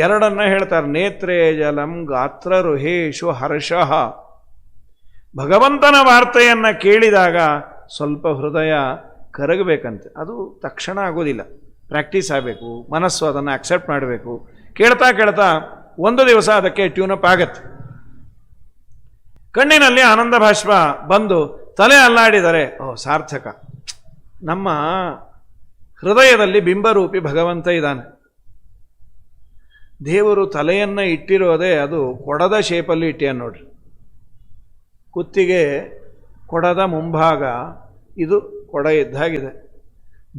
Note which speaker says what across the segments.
Speaker 1: ಎರಡನ್ನ ಹೇಳ್ತಾರೆ. ನೇತ್ರೇ ಜಲಂ ಗಾತ್ರ ರುಹೇಶು ಹರ್ಷಃ. ಭಗವಂತನ ವಾರ್ತೆಯನ್ನು ಕೇಳಿದಾಗ ಸ್ವಲ್ಪ ಹೃದಯ ಕರಗಬೇಕಂತೆ. ಅದು ತಕ್ಷಣ ಆಗೋದಿಲ್ಲ, ಪ್ರಾಕ್ಟೀಸ್ ಆಗಬೇಕು, ಮನಸ್ಸು ಅದನ್ನು ಅಕ್ಸೆಪ್ಟ್ ಮಾಡಬೇಕು. ಕೇಳ್ತಾ ಕೇಳ್ತಾ ಒಂದು ದಿವಸ ಅದಕ್ಕೆ ಟ್ಯೂನಪ್ ಆಗತ್ತೆ. ಕಣ್ಣಿನಲ್ಲಿ ಆನಂದ ಭಾಷ್ಪ ಬಂದು ತಲೆ ಅಲ್ಲಾಡಿದರೆ ಸಾರ್ಥಕ. ನಮ್ಮ ಹೃದಯದಲ್ಲಿ ಬಿಂಬರೂಪಿ ಭಗವಂತ ಇದ್ದಾನೆ. ದೇವರು ತಲೆಯನ್ನು ಇಟ್ಟಿರೋದೇ ಅದು ಕೊಡದ ಶೇಪಲ್ಲಿ ಇಟ್ಟಿಯ ನೋಡ್ರಿ. ಕುತ್ತಿಗೆ ಕೊಡದ ಮುಂಭಾಗ, ಇದು ಕೊಡ ಇದ್ದಾಗಿದೆ.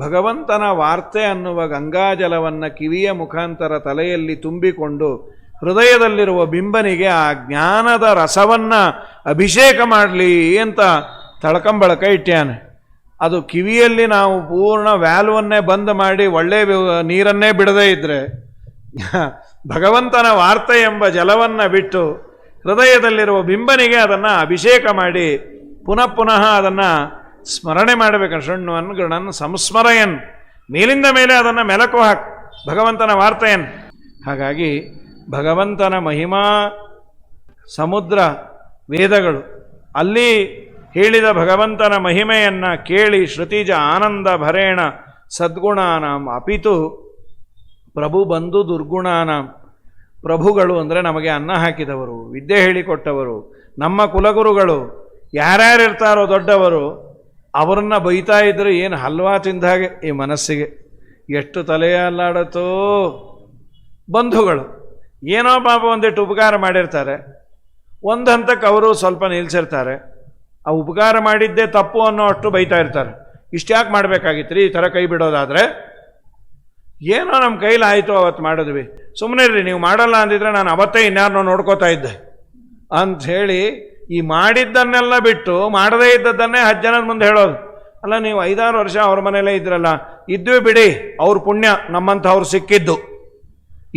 Speaker 1: ಭಗವಂತನ ವಾರ್ತೆ ಅನ್ನುವ ಗಂಗಾಜಲವನ್ನು ಕಿವಿಯ ಮುಖಾಂತರ ತಲೆಯಲ್ಲಿ ತುಂಬಿಕೊಂಡು ಹೃದಯದಲ್ಲಿರುವ ಬಿಂಬನಿಗೆ ಆ ಜ್ಞಾನದ ರಸವನ್ನು ಅಭಿಷೇಕ ಮಾಡಲಿ ಅಂತ ತಳಕಂಬಳಕ ಇಟ್ಟ್ಯಾನೆ. ಅದು ಕಿವಿಯಲ್ಲಿ ನಾವು ಪೂರ್ಣ ವ್ಯಾಲ್ವನ್ನೇ ಬಂದ್ ಮಾಡಿ ಒಳ್ಳೆ ನೀರನ್ನೇ ಬಿಡದೇ ಇದ್ದರೆ ಭಗವಂತನ ವಾರ್ತೆ ಎಂಬ ಜಲವನ್ನು ಬಿಟ್ಟು ಹೃದಯದಲ್ಲಿರುವ ಬಿಂಬನಿಗೆ ಅದನ್ನು ಅಭಿಷೇಕ ಮಾಡಿ ಪುನಃ ಪುನಃ ಅದನ್ನು ಸ್ಮರಣೆ ಮಾಡಬೇಕು. ಶೃಣ್ವನ್ ಗೃಣನ್ ಸಂಸ್ಮರಯನ್, ಮೇಲಿಂದ ಮೇಲೆ ಅದನ್ನು ಮೆಲಕು ಹಾಕಿ ಭಗವಂತನ ವಾರ್ತೆಯನ್ನು. ಹಾಗಾಗಿ ಭಗವಂತನ ಮಹಿಮಾ ಸಮುದ್ರ ವೇದಗಳು, ಅಲ್ಲಿ ಹೇಳಿದ ಭಗವಂತನ ಮಹಿಮೆಯನ್ನು ಕೇಳಿ ಶ್ರುತಿಜ ಆನಂದ ಭರೇಣ ಸದ್ಗುಣಾನಾಂ ಅಪಿತು ಪ್ರಭು ಬಂಧು ದುರ್ಗುಣಾನಾಂ. ಪ್ರಭುಗಳು ಅಂದರೆ ನಮಗೆ ಅನ್ನ ಹಾಕಿದವರು, ವಿದ್ಯೆ ಹೇಳಿಕೊಟ್ಟವರು, ನಮ್ಮ ಕುಲಗುರುಗಳು, ಯಾರ್ಯಾರಿರ್ತಾರೋ ದೊಡ್ಡವರು, ಅವರನ್ನು ಬೈತಾ ಇದ್ರೆ ಏನು ಹಲ್ವಾ ತಿಂದ ಹಾಗೆ ಈ ಮನಸ್ಸಿಗೆ. ಎಷ್ಟು ತಲೆಯ ಅಲ್ಲಾಡತ್ತೋ. ಬಂಧುಗಳು ಏನೋ ಪಾಪ ಒಂದಿಟ್ಟು ಉಪಕಾರ ಮಾಡಿರ್ತಾರೆ, ಒಂದು ಹಂತಕ್ಕೆ ಅವರು ಸ್ವಲ್ಪ ನಿಲ್ಲಿಸಿರ್ತಾರೆ. ಆ ಉಪಕಾರ ಮಾಡಿದ್ದೇ ತಪ್ಪು ಅನ್ನೋ ಅಷ್ಟು ಬೈತಾ ಇರ್ತಾರೆ. ಇಷ್ಟ್ಯಾಕೆ ಮಾಡಬೇಕಾಗಿತ್ತು ರೀ ಈ ಥರ ಕೈ ಬಿಡೋದಾದರೆ? ಏನೋ ನಮ್ಮ ಕೈಲಿ ಆಯಿತು ಅವತ್ತು ಮಾಡಿದ್ವಿ, ಸುಮ್ಮನೆ ರೀ, ನೀವು ಮಾಡಲ್ಲ ಅಂದಿದ್ರೆ ನಾನು ಅವತ್ತೇ ಇನ್ಯಾರನ್ನೋ ನೋಡ್ಕೋತಾ ಇದ್ದೆ ಅಂಥೇಳಿ ಈ ಮಾಡಿದ್ದನ್ನೆಲ್ಲ ಬಿಟ್ಟು ಮಾಡದೇ ಇದ್ದದ್ದನ್ನೇ 10 ಜನದ ಮುಂದೆ ಹೇಳೋದು. ಅಲ್ಲ, ನೀವು 5-6 ವರ್ಷ ಅವ್ರ ಮನೆಯಲ್ಲೇ ಇದ್ರಲ್ಲ, ಇದ್ವಿ ಬಿಡಿ, ಅವ್ರ ಪುಣ್ಯ ನಮ್ಮಂಥವ್ರು ಸಿಕ್ಕಿದ್ದು.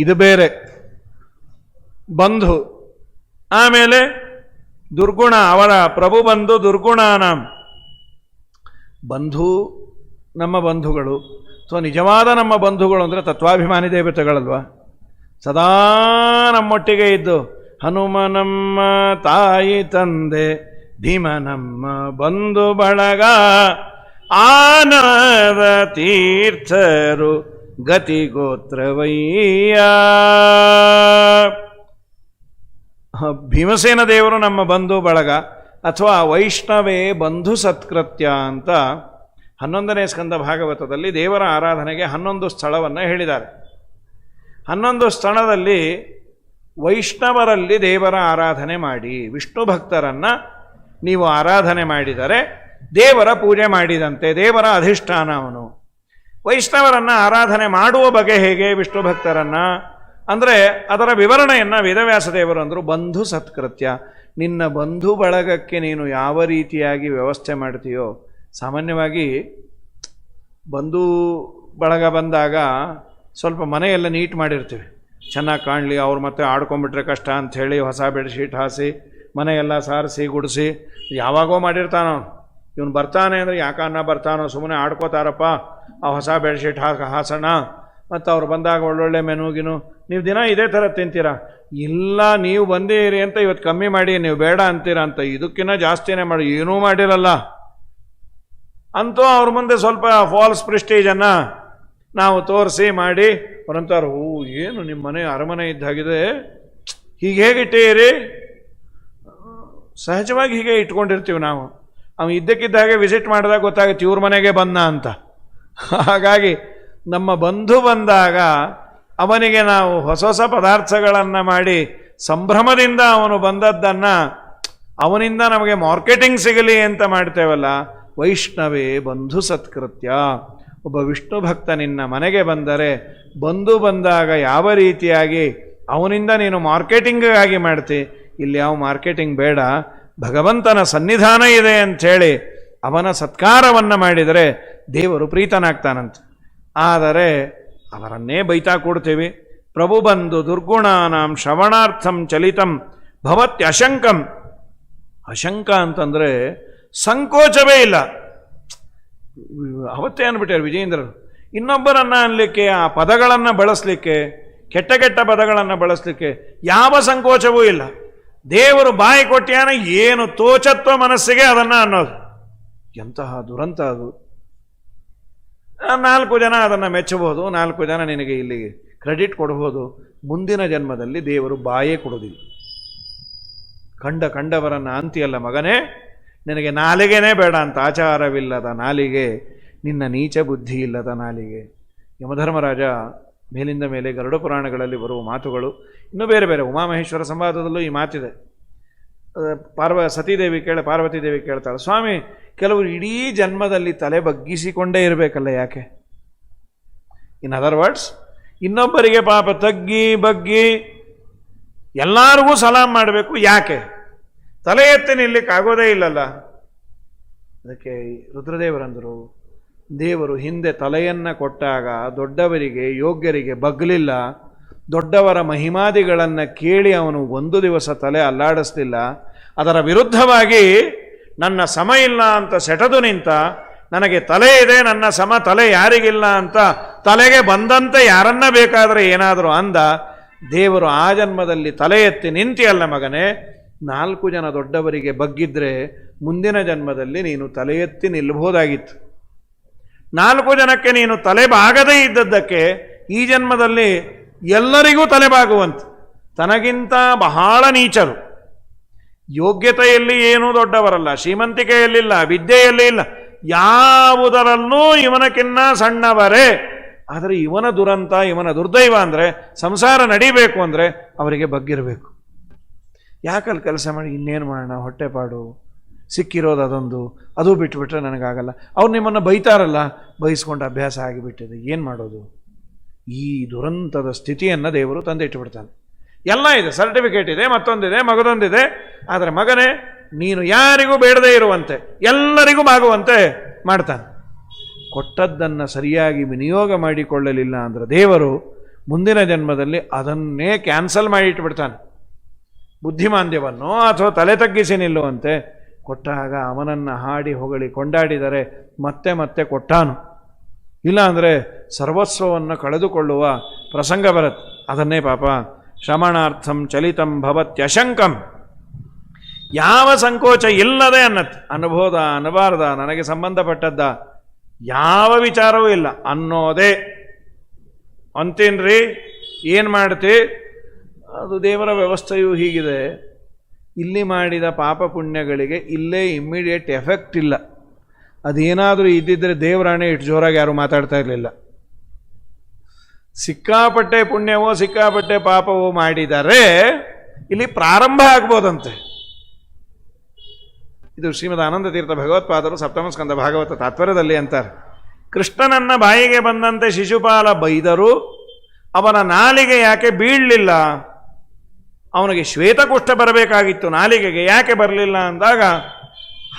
Speaker 1: ಇದು ಬೇರೆ ಬಂಧು. ಆಮೇಲೆ ದುರ್ಗುಣ, ಅವರ ಪ್ರಭು ಬಂಧು ದುರ್ಗುಣಾನಾಂ. ಬಂಧು ನಮ್ಮ ಬಂಧುಗಳು. ಸೊ ನಿಜವಾದ ನಮ್ಮ ಬಂಧುಗಳು ಅಂದರೆ ತತ್ವಾಭಿಮಾನಿ ದೇವತೆಗಳಲ್ವ, ಸದಾ ನಮ್ಮೊಟ್ಟಿಗೆ ಇದ್ದು ಹನುಮ ನಮ್ಮ ತಾಯಿ ತಂದೆ, ಭೀಮ ನಮ್ಮ ಬಂಧು ಬಳಗ, ಆನದ ತೀರ್ಥರು ಗತಿ ಗೋತ್ರವಯ್ಯ. ಭೀಮಸೇನ ದೇವರು ನಮ್ಮ ಬಂಧು ಬಳಗ, ಅಥವಾ ವೈಷ್ಣವೇ ಬಂಧು ಸತ್ಕೃತ್ಯ ಅಂತ 11ನೇ ಸ್ಕಂದ ಭಾಗವತದಲ್ಲಿ ದೇವರ ಆರಾಧನೆಗೆ 11 ಸ್ಥಳವನ್ನು ಹೇಳಿದ್ದಾರೆ. 11 ಸ್ಥಳದಲ್ಲಿ ವೈಷ್ಣವರಲ್ಲಿ ದೇವರ ಆರಾಧನೆ ಮಾಡಿ, ವಿಷ್ಣು ಭಕ್ತರನ್ನು ನೀವು ಆರಾಧನೆ ಮಾಡಿದರೆ ದೇವರ ಪೂಜೆ ಮಾಡಿದಂತೆ, ದೇವರ ಅಧಿಷ್ಠಾನ ಅವನು. ವೈಷ್ಣವರನ್ನು ಆರಾಧನೆ ಮಾಡುವ ಬಗೆ ಹೇಗೆ ವಿಷ್ಣು ಭಕ್ತರನ್ನು ಅಂದರೆ ಅದರ ವಿವರಣೆಯನ್ನು ವೇದವ್ಯಾಸ ದೇವರು ಅಂದರು. ಬಂಧು ಸತ್ಕೃತ್ಯ, ನಿನ್ನ ಬಂಧು ಬಳಗಕ್ಕೆ ನೀನು ಯಾವ ರೀತಿಯಾಗಿ ವ್ಯವಸ್ಥೆ ಮಾಡ್ತೀಯೋ. ಸಾಮಾನ್ಯವಾಗಿ ಬಂಧು ಬಳಗ ಬಂದಾಗ ಸ್ವಲ್ಪ ಮನೆಯೆಲ್ಲ ನೀಟ್ ಮಾಡಿರ್ತೀವಿ, ಚೆನ್ನಾಗಿ ಕಾಣಲಿ, ಅವ್ರು ಮತ್ತೆ ಆಡ್ಕೊಂಬಿಟ್ರೆ ಕಷ್ಟ ಅಂಥೇಳಿ ಹೊಸ ಬೆಡ್ಶೀಟ್ ಹಾಸಿ ಮನೆಯೆಲ್ಲ ಸಾರಿಸಿ ಗುಡಿಸಿ. ಯಾವಾಗೋ ಮಾಡಿರ್ತಾನೋ ಇವನು, ಬರ್ತಾನೆ ಅಂದರೆ ಯಾಕನ್ನ ಬರ್ತಾನೋ, ಸುಮ್ಮನೆ ಆಡ್ಕೋತಾರಪ್ಪ, ಆ ಹೊಸ ಬೆಡ್ಶೀಟ್ ಹಾಸೋಣ, ಮತ್ತು ಅವ್ರು ಬಂದಾಗ ಒಳ್ಳೊಳ್ಳೆ ಮೆನುಗಿನು. ನೀವು ದಿನ ಇದೇ ಥರ ತಿಂತೀರಾ? ಇಲ್ಲ, ನೀವು ಬಂದಿರಿ ಅಂತ ಇವತ್ತು ಕಮ್ಮಿ ಮಾಡಿ, ನೀವು ಬೇಡ ಅಂತೀರ ಅಂತ ಇದಕ್ಕಿಂತ ಜಾಸ್ತಿನೇ ಮಾಡಿ, ಏನೂ ಮಾಡಿರಲ್ಲ ಅಂತೂ ಅವ್ರ ಮುಂದೆ ಸ್ವಲ್ಪ ಫಾಲ್ಸ್ ಪ್ರೆಸ್ಟೀಜನ್ನು ನಾವು ತೋರಿಸಿ ಮಾಡಿ ಅವರಂತಾರೆ, ಓ ಏನು ನಿಮ್ಮ ಮನೆ ಅರಮನೆ ಇದ್ದಾಗಿದೆ, ಹೀಗೆ ಹೇಗಿಟ್ಟೀರಿ? ಸಹಜವಾಗಿ ಹೀಗೆ ಇಟ್ಕೊಂಡಿರ್ತೀವಿ ನಾವು. ಅವ್ನು ಇದ್ದಕ್ಕಿದ್ದ ಹಾಗೆ ವಿಸಿಟ್ ಮಾಡಿದಾಗ ಗೊತ್ತಾಗುತ್ತೆ ಇವ್ರ ಮನೆಗೆ ಬಂದ ಅಂತ. ಹಾಗಾಗಿ ನಮ್ಮ ಬಂಧು ಬಂದಾಗ ಅವನಿಗೆ ನಾವು ಹೊಸ ಹೊಸ ಪದಾರ್ಥಗಳನ್ನು ಮಾಡಿ ಸಂಭ್ರಮದಿಂದ ಅವನು ಬಂದದ್ದನ್ನು ಅವನಿಂದ ನಮಗೆ ಮಾರ್ಕೆಟಿಂಗ್ ಸಿಗಲಿ ಅಂತ ಮಾಡ್ತೇವಲ್ಲ, ವೈಷ್ಣವೇ ಬಂಧು ಸತ್ಕೃತ್ಯ. ಒಬ್ಬ ವಿಷ್ಣು ಭಕ್ತ ನಿನ್ನ ಮನೆಗೆ ಬಂದರೆ, ಬಂಧು ಬಂದಾಗ ಯಾವ ರೀತಿಯಾಗಿ ಅವನಿಂದ ನೀನು ಮಾರ್ಕೆಟಿಂಗಾಗಿ ಮಾಡ್ತಿ, ಇಲ್ಲಿ ಯಾವ ಮಾರ್ಕೆಟಿಂಗ್ ಬೇಡ, ಭಗವಂತನ ಸನ್ನಿಧಾನ ಇದೆ ಅಂಥೇಳಿ ಅವನ ಸತ್ಕಾರವನ್ನು ಮಾಡಿದರೆ ದೇವರು ಪ್ರೀತನಾಗ್ತಾನಂತೆ. ಆದರೆ ಅವರನ್ನೇ ಬೈತಾ ಕೊಡ್ತೀವಿ. ಪ್ರಭು ಬಂಧು ದುರ್ಗುಣಾನಾಂ ಶ್ರವಣಾರ್ಥಂ ಚಲಿತಂ ಭವತ್ಯಶಂಕಂ. ಅಶಂಕ ಅಂತಂದರೆ ಸಂಕೋಚವೇ ಇಲ್ಲ. ಅವತ್ತೇ ಅಂದ್ಬಿಟ್ಟಾರೆ ವಿಜಯೇಂದ್ರರು, ಇನ್ನೊಬ್ಬರನ್ನು ಅನ್ಲಿಕ್ಕೆ, ಆ ಪದಗಳನ್ನು ಬಳಸಲಿಕ್ಕೆ ಕೆಟ್ಟ ಕೆಟ್ಟ ಪದಗಳನ್ನು ಬಳಸಲಿಕ್ಕೆ ಯಾವ ಸಂಕೋಚವೂ ಇಲ್ಲ. ದೇವರು ಬಾಯಿ ಕೊಟ್ಟ್ಯಾನ, ಏನು ತೋಚತ್ವ ಮನಸ್ಸಿಗೆ ಅದನ್ನು ಅನ್ನೋದು. ಎಂತಹ ದುರಂತ ಅದು. 4 ಜನ ಅದನ್ನು ಮೆಚ್ಚಬಹುದು, 4 ಜನ ನಿನಗೆ ಇಲ್ಲಿ ಕ್ರೆಡಿಟ್ ಕೊಡಬಹುದು. ಮುಂದಿನ ಜನ್ಮದಲ್ಲಿ ದೇವರು ಬಾಯೇ ಕೊಡೋದಿಲ್ಲ. ಕಂಡವರನ್ನು ಅಂತಿಯಲ್ಲ ಮಗನೇ, ನಿನಗೆ ನಾಲಿಗೆನೇ ಬೇಡ ಅಂತ. ಆಚಾರವಿಲ್ಲದ ನಾಲಿಗೆ, ನಿನ್ನ ನೀಚ ಬುದ್ಧಿ ಇಲ್ಲದ ನಾಲಿಗೆ. ಯಮಧರ್ಮರಾಜ ಮೇಲಿಂದ ಮೇಲೆ ಗರುಡ ಪುರಾಣಗಳಲ್ಲಿ ಬರುವ ಮಾತುಗಳು, ಇನ್ನೂ ಬೇರೆ ಬೇರೆ ಉಮಾಮಹೇಶ್ವರ ಸಂವಾದದಲ್ಲೂ ಈ ಮಾತಿದೆ. ಪಾರ್ವತಿ ದೇವಿ ಕೇಳ್ತಾಳೆ, ಸ್ವಾಮಿ ಕೆಲವರು ಇಡೀ ಜನ್ಮದಲ್ಲಿ ತಲೆ ಬಗ್ಗಿಸಿಕೊಂಡೇ ಇರಬೇಕಲ್ಲ, ಯಾಕೆ? ಇನ್ ಅದರ್ ವರ್ಡ್ಸ್, ಇನ್ನೊಬ್ಬರಿಗೆ ಪಾಪ ತಗ್ಗಿ ಬಗ್ಗಿ ಎಲ್ಲರಿಗೂ ಸಲಾಂ ಮಾಡಬೇಕು, ಯಾಕೆ? ತಲೆ ಎತ್ತಿ ನಿಲ್ಲಿಕ್ಕಾಗೋದೇ ಇಲ್ಲಲ್ಲ. ಅದಕ್ಕೆ ರುದ್ರದೇವರಂದರು, ದೇವರು ಹಿಂದೆ ತಲೆಯನ್ನು ಕೊಟ್ಟಾಗ ದೊಡ್ಡವರಿಗೆ ಯೋಗ್ಯರಿಗೆ ಬಗ್ಲಿಲ್ಲ. ದೊಡ್ಡವರ ಮಹಿಮಾದಿಗಳನ್ನು ಕೇಳಿ ಅವನು ಒಂದು ದಿವಸ ತಲೆ ಅಲ್ಲಾಡಿಸ್ಲಿಲ್ಲ. ಅದರ ವಿರುದ್ಧವಾಗಿ ನನ್ನ ಸಮ ಇಲ್ಲ ಅಂತ ಸೆಟದು ನಿಂತ, ನನಗೆ ತಲೆ ಇದೆ, ನನ್ನ ಸಮ ತಲೆ ಯಾರಿಗಿಲ್ಲ ಅಂತ ತಲೆಗೆ ಬಂದಂತೆ ಯಾರನ್ನ ಬೇಕಾದರೆ ಏನಾದರೂ ಅಂದ. ದೇವರು ಆ ಜನ್ಮದಲ್ಲಿ ತಲೆ ಎತ್ತಿ ನಿಂತಿಯಲ್ಲ ಮಗನೇ, 4 ಜನ ದೊಡ್ಡವರಿಗೆ ಬಗ್ಗಿದ್ರೆ ಮುಂದಿನ ಜನ್ಮದಲ್ಲಿ ನೀನು ತಲೆ ಎತ್ತಿ ನಿಲ್ಲಬಹುದಾಗಿತ್ತು. 4 ಜನಕ್ಕೆ ನೀನು ತಲೆ ಬಾಗದೇ ಇದ್ದದ್ದಕ್ಕೆ ಈ ಜನ್ಮದಲ್ಲಿ ಎಲ್ಲರಿಗೂ ತಲೆಬಾಗುವಂತೆ. ತನಗಿಂತ ಬಹಳ ನೀಚರು, ಯೋಗ್ಯತೆಯಲ್ಲಿ ಏನೂ ದೊಡ್ಡವರಲ್ಲ, ಶ್ರೀಮಂತಿಕೆಯಲ್ಲಿಲ್ಲ, ವಿದ್ಯೆಯಲ್ಲಿ ಇಲ್ಲ, ಯಾವುದರಲ್ಲೂ ಇವನಕ್ಕಿನ್ನ ಸಣ್ಣವರೇ. ಆದರೆ ಇವನ ದುರಂತ, ಇವನ ದುರ್ದೈವ ಅಂದರೆ ಸಂಸಾರ ನಡಿಬೇಕು ಅಂದರೆ ಅವರಿಗೆ ಬಗ್ಗಿರಬೇಕು. ಯಾಕಲ್ಲಿ ಕೆಲಸ ಮಾಡಿ ಇನ್ನೇನು ಮಾಡೋಣ, ಹೊಟ್ಟೆಪಾಡು ಸಿಕ್ಕಿರೋದು ಅದೊಂದು, ಅದು ಬಿಟ್ಟುಬಿಟ್ರೆ ನನಗಾಗಲ್ಲ. ಅವ್ರು ನಿಮ್ಮನ್ನು ಬೈತಾರಲ್ಲ, ಬೈಸ್ಕೊಂಡು ಅಭ್ಯಾಸ ಆಗಿಬಿಟ್ಟಿದೆ, ಏನು ಮಾಡೋದು? ಈ ದುರಂತದ ಸ್ಥಿತಿಯನ್ನು ದೇವರು ತಂದಿಟ್ಟುಬಿಡ್ತಾನೆ. ಎಲ್ಲ ಇದೆ, ಸರ್ಟಿಫಿಕೇಟ್ ಇದೆ, ಮತ್ತೊಂದಿದೆ, ಮಗದೊಂದಿದೆ. ಆದರೆ ಮಗನೇ, ನೀನು ಯಾರಿಗೂ ಬೇಡದೇ ಇರುವಂತೆ ಎಲ್ಲರಿಗೂ ಆಗುವಂತೆ ಮಾಡ್ತಾನೆ. ಕೊಟ್ಟದ್ದನ್ನು ಸರಿಯಾಗಿ ವಿನಿಯೋಗ ಮಾಡಿಕೊಳ್ಳಲಿಲ್ಲ ಅಂದರೆ ದೇವರು ಮುಂದಿನ ಜನ್ಮದಲ್ಲಿ ಅದನ್ನೇ ಕ್ಯಾನ್ಸಲ್ ಮಾಡಿಟ್ಬಿಡ್ತಾನೆ. ಬುದ್ಧಿಮಾಂದ್ಯವನ್ನು ಅಥವಾ ತಲೆ ತಗ್ಗಿಸಿ ನಿಲ್ಲುವಂತೆ ಕೊಟ್ಟಾಗ ಅವನನ್ನು ಹಾಡಿ ಹೊಗಳಿ ಕೊಂಡಾಡಿದರೆ ಮತ್ತೆ ಮತ್ತೆ ಕೊಟ್ಟಾನು. ಇಲ್ಲ ಅಂದರೆ ಸರ್ವಸ್ವವನ್ನು ಕಳೆದುಕೊಳ್ಳುವ ಪ್ರಸಂಗ ಬರುತ್ತೆ. ಅದನ್ನೇ ಪಾಪ ಶ್ರಮಣಾರ್ಥಂ ಚಲಿತಂ ಭವತ್ಯಶಂಕಂ, ಯಾವ ಸಂಕೋಚ ಇಲ್ಲದೆ ಅನ್ನತ್ತೆ. ಅನ್ಬೋದ ಅನ್ನಬಾರ್ದ, ನನಗೆ ಸಂಬಂಧಪಟ್ಟದ್ದ ಯಾವ ವಿಚಾರವೂ ಇಲ್ಲ ಅನ್ನೋದೇ. ಅಂತೀನ್ರಿ, ಏನು ಮಾಡ್ತಿ? ಅದು ದೇವರ ವ್ಯವಸ್ಥೆಯೂ ಹೀಗಿದೆ. ಇಲ್ಲಿ ಮಾಡಿದ ಪಾಪ ಪುಣ್ಯಗಳಿಗೆ ಇಲ್ಲೇ ಇಮ್ಮಿಡಿಯೇಟ್ ಎಫೆಕ್ಟ್ ಇಲ್ಲ. ಅದೇನಾದರೂ ಇದ್ದಿದ್ದರೆ ದೇವರಾಣೆ ಇಟ್ಟು ಜೋರಾಗಿ ಯಾರು ಮಾತಾಡ್ತಾ ಇರಲಿಲ್ಲ. ಸಿಕ್ಕಾಪಟ್ಟೆ ಪುಣ್ಯವೋ ಸಿಕ್ಕಾಪಟ್ಟೆ ಪಾಪವೋ ಮಾಡಿದರೆ ಇಲ್ಲಿ ಪ್ರಾರಂಭ ಆಗ್ಬೋದಂತೆ. ಇದು ಶ್ರೀಮದ್ ಆನಂದ ತೀರ್ಥ ಭಗವತ್ಪಾದರು ಸಪ್ತಮ ಸ್ಕಂದ ಭಾಗವತ ತಾತ್ಪರ್ಯದಲ್ಲಿ ಅಂತಾರೆ, ಕೃಷ್ಣನನ್ನ ಬಾಯಿಗೆ ಬಂದಂತೆ ಶಿಶುಪಾಲ ಬೈದರೂ ಅವನ ನಾಲಿಗೆ ಯಾಕೆ ಬೀಳಲಿಲ್ಲ? ಅವನಿಗೆ ಶ್ವೇತಕುಷ್ಠ ಬರಬೇಕಾಗಿತ್ತು, ನಾಲಿಗೆಗೆ ಯಾಕೆ ಬರಲಿಲ್ಲ ಅಂದಾಗ,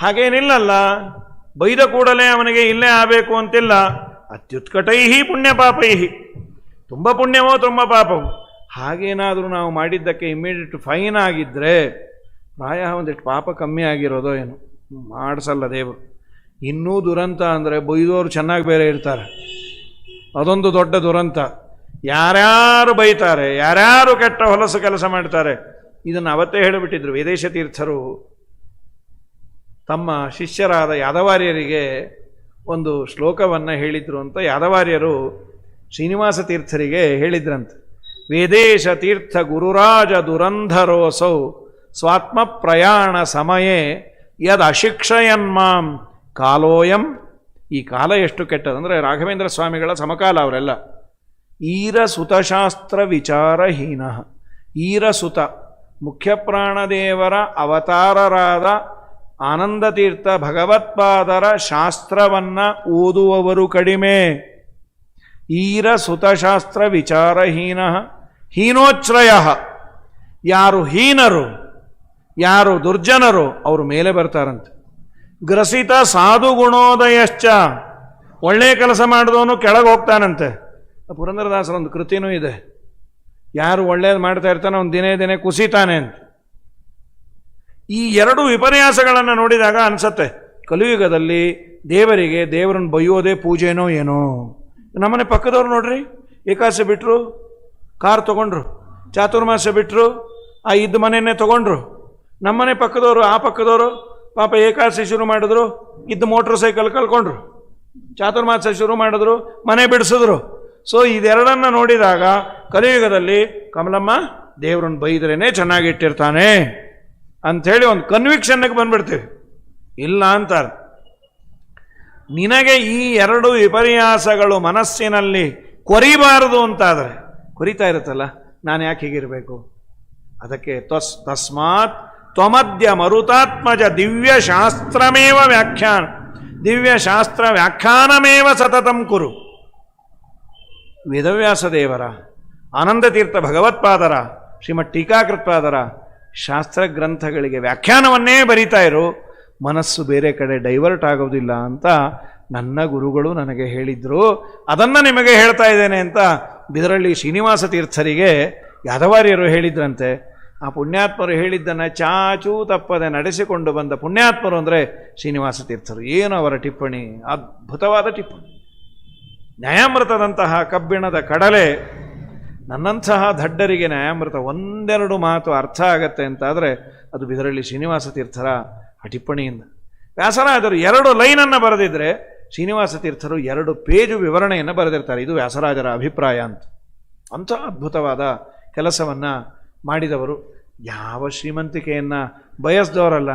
Speaker 1: ಹಾಗೇನಿಲ್ಲಲ್ಲ, ಬೈದ ಕೂಡಲೇ ಅವನಿಗೆ ಇಲ್ಲೇ ಆಗಬೇಕು ಅಂತಿಲ್ಲ. ಅತ್ಯುತ್ಕಟೈಹಿ ಪುಣ್ಯ ಪಾಪೈಹಿ, ತುಂಬ ಪುಣ್ಯವೋ ತುಂಬ ಪಾಪವು. ಹಾಗೇನಾದರೂ ನಾವು ಮಾಡಿದ್ದಕ್ಕೆ ಇಮ್ಮಿಡಿಯೇಟ್ ಫೈನ್ ಆಗಿದ್ದರೆ ಪ್ರಾಯ ಒಂದಿಷ್ಟು ಪಾಪ ಕಮ್ಮಿ ಆಗಿರೋದೋ ಏನು, ಮಾಡಿಸಲ್ಲ ದೇವರು. ಇನ್ನೂ ದುರಂತ ಅಂದರೆ ಬೈದೋರು ಚೆನ್ನಾಗಿ ಬೇರೆ ಇರ್ತಾರೆ, ಅದೊಂದು ದೊಡ್ಡ ದುರಂತ. ಯಾರ್ಯಾರು ಬೈತಾರೆ, ಯಾರ್ಯಾರು ಕೆಟ್ಟ ಹೊಲಸು ಕೆಲಸ ಮಾಡ್ತಾರೆ. ಇದನ್ನು ಅವತ್ತೇ ಹೇಳಿಬಿಟ್ಟಿದ್ರು ವೇದೇಶ ತೀರ್ಥರು. ತಮ್ಮ ಶಿಷ್ಯರಾದ ಯಾದವಾರ್ಯರಿಗೆ ಒಂದು ಶ್ಲೋಕವನ್ನು ಹೇಳಿದ್ರು ಅಂತ ಯಾದವಾರ್ಯರು ಶ್ರೀನಿವಾಸ ತೀರ್ಥರಿಗೆ ಹೇಳಿದ್ರಂತೆ. ವೇದೇಶ ತೀರ್ಥ ಗುರುರಾಜ ದುರಂಧರೋಸೌ ಸ್ವಾತ್ಮ ಪ್ರಯಾಣ ಸಮಯೇ ಯದ್ ಅಶಿಕ್ಷಯನ್ಮಾಂ ಕಾಲೋಯಂ. ಈ ಕಾಲ ಎಷ್ಟು ಕೆಟ್ಟದಂದರೆ ರಾಘವೇಂದ್ರ ಸ್ವಾಮಿಗಳ ಸಮಕಾಲ ಅವರೆಲ್ಲ. ಈರಸುತಶಾಸ್ತ್ರ ವಿಚಾರಹೀನ. ಈರಸುತ ಮುಖ್ಯಪ್ರಾಣದೇವರ ಅವತಾರರಾದ ಆನಂದತೀರ್ಥ ಭಗವತ್ಪಾದರ ಶಾಸ್ತ್ರವನ್ನು ಓದುವವರು ಕಡಿಮೆ. ಈರಸುತಶಾಸ್ತ್ರ ವಿಚಾರಹೀನ ಹೀನೋಚ್ಛ್ರಯ. ಯಾರು ಹೀನರು, ಯಾರು ದುರ್ಜನರು ಅವರು ಮೇಲೆ ಬರ್ತಾರಂತೆ. ಗ್ರಸಿತ ಸಾಧು ಗುಣೋದಯಶ್ಚ, ಒಳ್ಳೆಯ ಕೆಲಸ ಮಾಡಿದವನು ಕೆಳಗೆ ಹೋಗ್ತಾನಂತೆ. ಪುರಂದರದಾಸರ ಒಂದು ಕೃತಿನೂ ಇದೆ, ಯಾರು ಒಳ್ಳೇದು ಮಾಡ್ತಾ ಇರ್ತಾನೆ ಅವನು ದಿನೇ ದಿನೇ ಕುಸಿತಾನೆ ಅಂತ. ಈ ಎರಡು ವಿಪರ್ಯಾಸಗಳನ್ನು ನೋಡಿದಾಗ ಅನಿಸತ್ತೆ, ಕಲಿಯುಗದಲ್ಲಿ ದೇವರಿಗೆ ದೇವರನ್ನು ಬೈಯೋದೇ ಪೂಜೆನೋ ಏನೋ. ನಮ್ಮನೆ ಪಕ್ಕದವ್ರು ನೋಡ್ರಿ, ಏಕಾದಶಿ ಬಿಟ್ಟರು ಕಾರ್ ತೊಗೊಂಡ್ರು, ಚಾತುರ್ಮಾಸ ಬಿಟ್ಟರು, ಆ ಇದ್ದ ಮನೆಯನ್ನೇ ತೊಗೊಂಡ್ರು. ನಮ್ಮನೆ ಪಕ್ಕದವರು ಆ ಪಕ್ಕದವರು ಪಾಪ ಏಕಾದಶಿ ಶುರು ಮಾಡಿದ್ರು, ಇದ್ದ ಮೋಟ್ರ್ ಸೈಕಲ್ ಕಳ್ಕೊಂಡ್ರು. ಚಾತುರ್ಮಾಸ ಶುರು ಮಾಡಿದ್ರು, ಮನೆ ಬಿಡಿಸಿದ್ರು. ಸೊ ಇದೆರಡನ್ನ ನೋಡಿದಾಗ ಕಲಿಯುಗದಲ್ಲಿ ಕಮಲಮ್ಮ ದೇವ್ರನ್ನ ಬೈದ್ರೇನೆ ಚೆನ್ನಾಗಿಟ್ಟಿರ್ತಾನೆ ಅಂಥೇಳಿ ಒಂದು ಕನ್ವಿಕ್ಷನ್ಗೆ ಬಂದ್ಬಿಡ್ತೀವಿ. ಇಲ್ಲ ಅಂತಾರೆ. ನಿನಗೆ ಈ ಎರಡು ವಿಪರ್ಯಾಸಗಳು ಮನಸ್ಸಿನಲ್ಲಿ ಕೊರಿಬಾರದು ಅಂತಾದರೆ, ಕೊರಿತಾ ಇರುತ್ತಲ್ಲ, ನಾನು ಯಾಕೆ ಹೀಗಿರಬೇಕು? ಅದಕ್ಕೆ ತಸ್ಮಾತ್ ತ್ವಮದ್ಯ ಮರುತಾತ್ಮಜ ದಿವ್ಯಶಾಸ್ತ್ರಮೇವ ವ್ಯಾಖ್ಯಾನ ದಿವ್ಯಶಾಸ್ತ್ರ ವ್ಯಾಖ್ಯಾನಮೇವ ಸತತಂ ಕುರು. ವೇದವ್ಯಾಸ ದೇವರ, ಆನಂದತೀರ್ಥ ಭಗವತ್ಪಾದರ, ಶ್ರೀಮತ್ ಟೀಕಾಕೃತ್ಪಾದರ ಶಾಸ್ತ್ರಗ್ರಂಥಗಳಿಗೆ ವ್ಯಾಖ್ಯಾನವನ್ನೇ ಬರೀತಾ ಇರು, ಮನಸ್ಸು ಬೇರೆ ಕಡೆ ಡೈವರ್ಟ್ ಆಗೋದಿಲ್ಲ ಅಂತ ನನ್ನ ಗುರುಗಳು ನನಗೆ ಹೇಳಿದ್ರು. ಅದನ್ನು ನಿಮಗೆ ಹೇಳ್ತಾ ಇದ್ದೇನೆ ಅಂತ ಬಿದರಳ್ಳಿ ಶ್ರೀನಿವಾಸ ತೀರ್ಥರಿಗೆ ಯಾದವಾರ್ಯರು ಹೇಳಿದ್ರಂತೆ. ಆ ಪುಣ್ಯಾತ್ಮರು ಹೇಳಿದ್ದನ್ನು ಚಾಚೂ ತಪ್ಪದೆ ನಡೆಸಿಕೊಂಡು ಬಂದ ಪುಣ್ಯಾತ್ಮರು ಅಂದರೆ ಶ್ರೀನಿವಾಸ ತೀರ್ಥರು. ಏನು ಅವರ ಟಿಪ್ಪಣಿ, ಅದ್ಭುತವಾದ ಟಿಪ್ಪಣಿ. ನ್ಯಾಯಾಮೃತದಂತಹ ಕಬ್ಬಿಣದ ಕಡಲೆ, ನನ್ನಂತಹ ದಡ್ಡರಿಗೆ ನ್ಯಾಯಾಮೃತ ಒಂದೆರಡು ಮಾತು ಅರ್ಥ ಆಗತ್ತೆ ಅಂತಾದರೆ ಅದು ಬಿದರಳ್ಳಿ ಶ್ರೀನಿವಾಸ ತೀರ್ಥರ ಆ ಟಿಪ್ಪಣಿಯಿಂದ. ವ್ಯಾಸರಾಜರು 2 ಲೈನನ್ನು ಬರೆದಿದ್ದರೆ ಶ್ರೀನಿವಾಸ ತೀರ್ಥರು 2 ಪೇಜು ವಿವರಣೆಯನ್ನು ಬರೆದಿರ್ತಾರೆ. ಇದು ವ್ಯಾಸರಾಜರ ಅಭಿಪ್ರಾಯ ಅಂತ. ಅಂಥ ಅದ್ಭುತವಾದ ಕೆಲಸವನ್ನು ಮಾಡಿದವರು. ಯಾವ ಶ್ರೀಮಂತಿಕೆಯನ್ನು ಬಯಸಿದವರಲ್ಲ.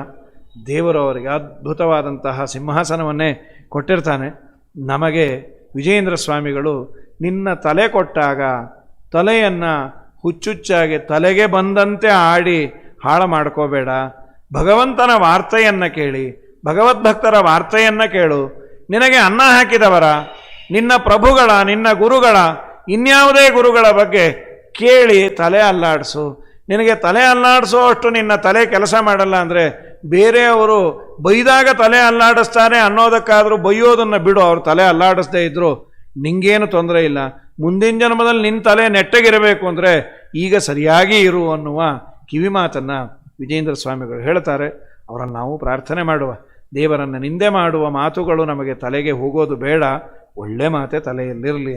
Speaker 1: ದೇವರು ಅವರಿಗೆ ಅದ್ಭುತವಾದಂತಹ ಸಿಂಹಾಸನವನ್ನೇ ಕೊಟ್ಟಿರ್ತಾನೆ. ನಮಗೆ ವಿಜಯೇಂದ್ರ ಸ್ವಾಮಿಗಳು ನಿನ್ನ ತಲೆ ಕೊಟ್ಟಾಗ ತಲೆಯನ್ನು ಹುಚ್ಚುಚ್ಚಾಗಿ ತಲೆಗೆ ಬಂದಂತೆ ಆಡಿ ಹಾಳು ಮಾಡ್ಕೋಬೇಡ. ಭಗವಂತನ ವಾರ್ತೆಯನ್ನು ಕೇಳಿ, ಭಗವದ್ಭಕ್ತರ ವಾರ್ತೆಯನ್ನು ಕೇಳು. ನಿನಗೆ ಅನ್ನ ಹಾಕಿದವರ, ನಿನ್ನ ಪ್ರಭುಗಳ, ನಿನ್ನ ಗುರುಗಳ, ಇನ್ಯಾವುದೇ ಗುರುಗಳ ಬಗ್ಗೆ ಕೇಳಿ ತಲೆ ಅಲ್ಲಾಡಿಸು. ನಿನಗೆ ತಲೆ ಅಲ್ಲಾಡಿಸೋ ಅಷ್ಟು ನಿನ್ನ ತಲೆ ಕೆಲಸ ಮಾಡಲ್ಲ ಅಂದರೆ ಬೇರೆಯವರು ಬೈದಾಗ ತಲೆ ಅಲ್ಲಾಡಿಸ್ತಾರೆ ಅನ್ನೋದಕ್ಕಾದರೂ ಬೈಯೋದನ್ನು ಬಿಡು. ಅವರು ತಲೆ ಅಲ್ಲಾಡಿಸ್ದೇ ಇದ್ದರು ನಿಂಗೇನು ತೊಂದರೆ ಇಲ್ಲ. ಮುಂದಿನ ಜನ್ಮದಲ್ಲಿ ನಿನ್ನ ತಲೆ ನೆಟ್ಟಗಿರಬೇಕು ಅಂದರೆ ಈಗ ಸರಿಯಾಗಿ ಇರು ಅನ್ನುವ ಕಿವಿ ಮಾತನ್ನು ವಿಜಯೇಂದ್ರ ಸ್ವಾಮಿಗಳು ಹೇಳ್ತಾರೆ. ಅವರನ್ನು ನಾವು ಪ್ರಾರ್ಥನೆ ಮಾಡುವ. ದೇವರನ್ನು ನಿಂದೆ ಮಾಡುವ ಮಾತುಗಳು ನಮಗೆ ತಲೆಗೆ ಹೋಗೋದು ಬೇಡ, ಒಳ್ಳೆ ಮಾತೆ ತಲೆಯಲ್ಲಿರಲಿ.